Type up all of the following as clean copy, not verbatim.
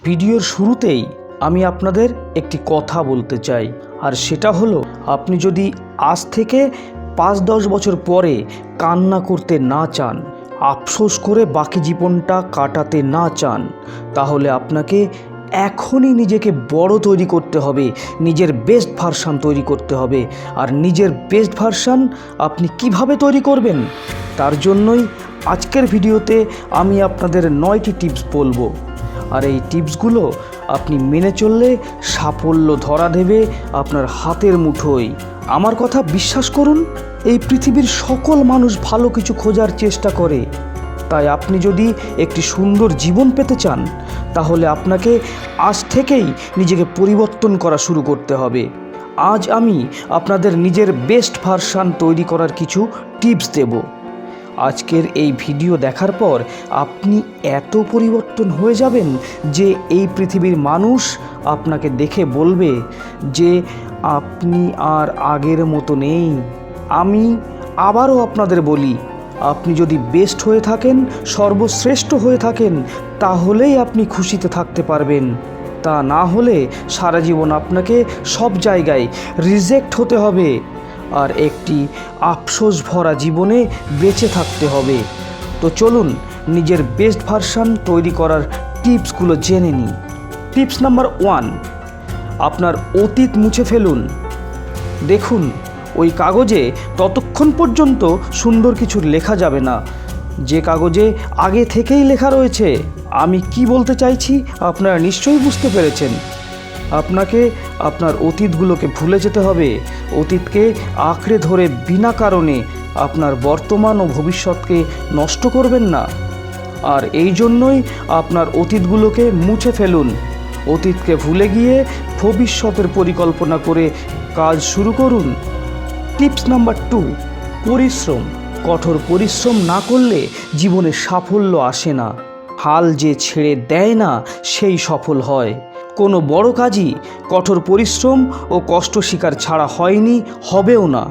ভিডিওর শুরুতেই আমি আপনাদের একটি কথা বলতে চাই, আর সেটা হলো আপনি যদি আজ থেকে 5-10 বছর পরে কান্না করতে না চান, আফসোস করে বাকি জীবনটা কাটাতে না চান, তাহলে আপনাকে এখনই নিজেকে বড় তৈরি করতে হবে, নিজের বেস্ট ভার্সন তৈরি করতে হবে। আর নিজের বেস্ট ভার্সন আপনি কিভাবে তৈরি করবেন, তার জন্যই আজকের ভিডিওতে আমি আপনাদের 9টি টিপস বলবো। আর এই টিপসগুলো আপনি মেনে চললে সাফল্য ধরা দেবে আপনার হাতের মুঠোয়। আমার কথা বিশ্বাস করুন, এই পৃথিবীর সকল মানুষ ভালো কিছু খোঁজার চেষ্টা করে। তাই আপনি যদি একটি সুন্দর জীবন পেতে চান, তাহলে আপনাকে আজ থেকেই নিজেকে পরিবর্তন করা শুরু করতে হবে। আজ আমি আপনাদের নিজের বেস্ট ভার্সন তৈরি করার কিছু টিপস দেব। আজকের এই ভিডিও দেখার পর আপনি এত পরিবর্তন হয়ে যাবেন যে এই পৃথিবীর মানুষ আপনাকে দেখে বলবে যে আপনি আর আগের মতো নেই। আমি আবারও আপনাদের বলি, আপনি যদি বেস্ট হয়ে থাকেন, সর্বশ্রেষ্ঠ হয়ে থাকেন, তাহলেই আপনি খুশিতে থাকতে পারবেন। তা না হলে সারা জীবন আপনাকে সব জায়গায় রিজেক্ট হতে হবে আর একটি আফসোস ভরা জীবনে বেঁচে থাকতে হবে। তো চলুন নিজের বেস্ট ভার্সন তৈরি করার টিপসগুলো জেনে নিই। টিপস নাম্বার 1, আপনার অতীত মুছে ফেলুন। দেখুন, ওই কাগজে ততক্ষণ পর্যন্ত সুন্দর কিছু লেখা যাবে না যে কাগজে আগে থেকেই লেখা রয়েছে। আমি কি বলতে চাইছি আপনারা নিশ্চয়ই বুঝতে পেরেছেন। আপনাকে আপনার অতীতগুলোকে ভুলে যেতে হবে। অতীতকে আঁকড়ে ধরে বিনা কারণে আপনার বর্তমান ও ভবিষ্যৎকে নষ্ট করবেন না। আর এই জন্যই আপনার অতীতগুলোকে মুছে ফেলুন। অতীতকে ভুলে গিয়ে ভবিষ্যতের পরিকল্পনা করে কাজ শুরু করুন। টিপস নাম্বার 2, পরিশ্রম। কঠোর পরিশ্রম না করলে জীবনে সাফল্য আসে না। হাল যে ছেড়ে দেয় না সেই সফল হয়। কোনো বড় কাজই কঠোর পরিশ্রম ও কষ্ট স্বীকার ছাড়া হয়নি, হবেও না।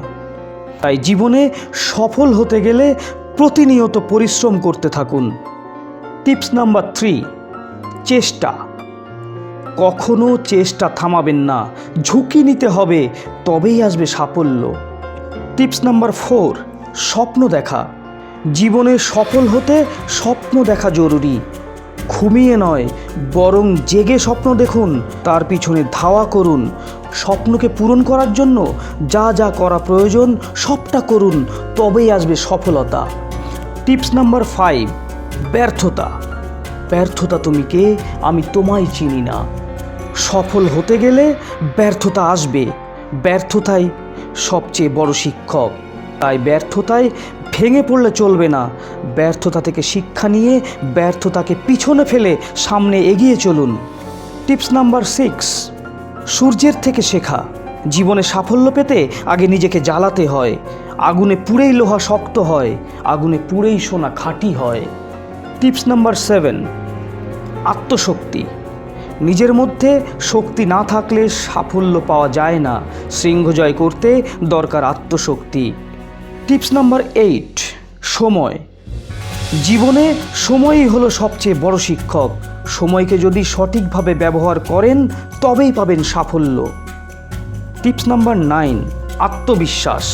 তাই জীবনে সফল হতে গেলে প্রতিনিয়ত পরিশ্রম করতে থাকুন। টিপস নাম্বার 3, চেষ্টা। কখনো চেষ্টা থামাবেন না, ঝুঁকি নিতে হবে, তবেই আসবে সাফল্য। টিপস নাম্বার 4, স্বপ্ন দেখা। জীবনে সফল হতে স্বপ্ন দেখা জরুরি। ঘুমিয়ে নয়, বরং জেগে স্বপ্ন দেখুন, তার পিছনে ধাওয়া করুন। স্বপ্নকে পূরণ করার জন্য যা যা করা প্রয়োজন সবটা করুন, তবেই আসবে সফলতা। টিপস নাম্বার 5, ব্যর্থতা। ব্যর্থতা তুমি কে, আমি তোমায় চিনি না। সফল হতে গেলে ব্যর্থতা আসবে। ব্যর্থতাই সবচেয়ে বড় শিক্ষক। তাই ব্যর্থতায় ভেঙে পড়লে চলবে না। ব্যর্থতা থেকে শিক্ষা নিয়ে ব্যর্থতাকে পিছনে ফেলে সামনে এগিয়ে চলুন। টিপস নাম্বার 6, সূর্যের থেকে শেখা। জীবনে সাফল্য পেতে আগে নিজেকে জ্বালাতে হয়। আগুনে পুড়েই লোহা শক্ত হয়, আগুনে পুড়েই সোনা খাঁটি হয়। Tips number 7, আত্মশক্তি। নিজের মধ্যে শক্তি না থাকলে সাফল্য পাওয়া যায় না। শৃঙ্গ জয় করতে দরকার আত্মশক্তি। টিপস নাম্বার 8, সময়। জীবনে সময়ই হলো সবচেয়ে বড় শিক্ষক। সময়কে যদি সঠিকভাবে ব্যবহার করেন, তবেই পাবেন সাফল্য। টিপস নাম্বার 9, আত্মবিশ্বাস।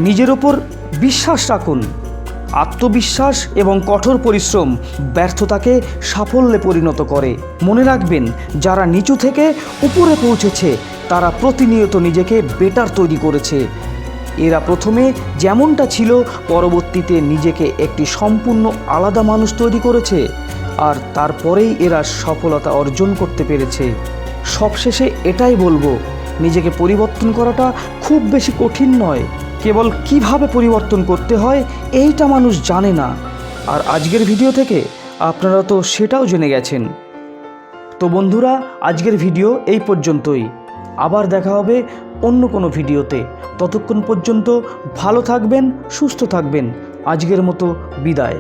নিজের ওপর বিশ্বাস রাখুন। আত্মবিশ্বাস এবং কঠোর পরিশ্রম ব্যর্থতাকে সাফল্যে পরিণত করে। মনে রাখবেন, যারা নিচু থেকে উপরে পৌঁছেছে তারা প্রতিনিয়ত নিজেকে বেটার তৈরি করেছে। এরা প্রথমে যেমনটা ছিল, পরবর্তীতে নিজেকে একটি সম্পূর্ণ আলাদা মানুষ তৈরি করেছে, আর তারপরেই এরা সফলতা অর্জন করতে পেরেছে। সবশেষে এটাই বলবো, নিজেকে পরিবর্তন করাটা খুব বেশি কঠিন নয়। কেবল কিভাবে পরিবর্তন করতে হয় এইটা মানুষ জানে না। আর আজকের ভিডিও থেকে আপনারা তো সেটাও জেনে গেছেন। তো বন্ধুরা, আজকের ভিডিও এই পর্যন্তই। আবার দেখা হবে অন্য কোনো ভিডিওতে। ততক্ষণ পর্যন্ত ভালো থাকবেন, সুস্থ থাকবেন। আজকের মতো বিদায়।